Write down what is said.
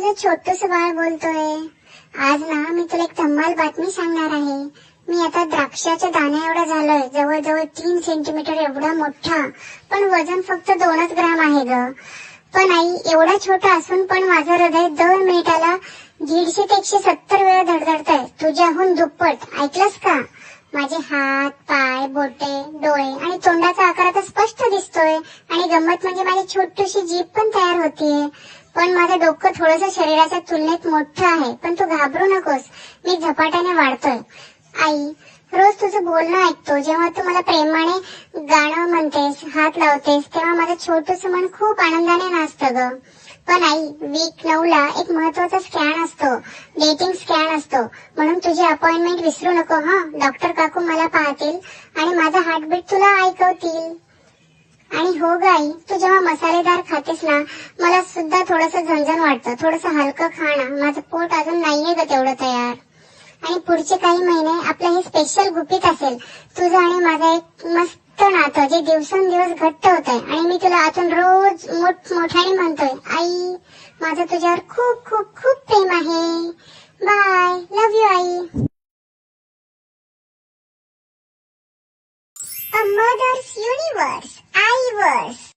तुझं छोटूसं बाळ बोलतोय. आज ना मी तुला एक धम्माल बातमी सांगणार आहे. मी आता द्राक्षाच्या दाण्या एवढा झालोय, जवळजवळ 3 सेंटीमीटर एवढा मोठा, पण वजन फक्त 2च ग्राम आहे ग. पण आई, एवढा छोटा असून पण माझं हृदय 2 मिनिटाला 150 ते 170 वेळा धडधडतंय, तुझ्याहून दुप्पट. ऐकलंस का? माझे हात, पाय, बोटे, डोळे आणि तोंडाचा आकार आता स्पष्ट दिसतोय. आणि गंमत म्हणजे माझी छोटीशी जीभ पण तयार होतीये. पण माझं डोकं थोडंसं शरीराच्या तुलनेत मोठं आहे. पण तू घाबरू नकोस, मी झपाट्याने वाढतोय. आई, रोज तुझं बोलणं ऐकतो. जेव्हा तू मला प्रेमाने गाणं म्हणतेस, हात लावतेस, तेव्हा माझं छोटूसं मन खूप आनंदाने नाचतं ग. पण आई, वीक 9ला एक महत्वाचा स्कॅन असतो, डेटिंग स्कॅन असतो. म्हणून तुझी अपॉइंटमेंट विसरू नको हा. डॉक्टर काकू मला पाहतील आणि माझा हार्टबीट तुला ऐकवतील. आणि हो ग आई, तू जेव्हा मसालेदार खातेस ना, मला सुद्धा थोडंसं झणझण वाटतं. थोडंसं हलकं खा ना, माझं पोट अजून नाहीये ग तेवढं तयार. आणि पुढचे काही महिने आपलं हे स्पेशल गुपित असेल, तुझं आणि माझं एक मस्त नातं, जे दिवसेंदिवस घट्ट होतंय. आणि मी तुला आतून रोज मोठमोठ्याने म्हणतोय, आई, माझं तुझ्यावर खूप खूप खूप प्रेम आहे. बाय, लव्ह यू आई. A mother's universe, I verse.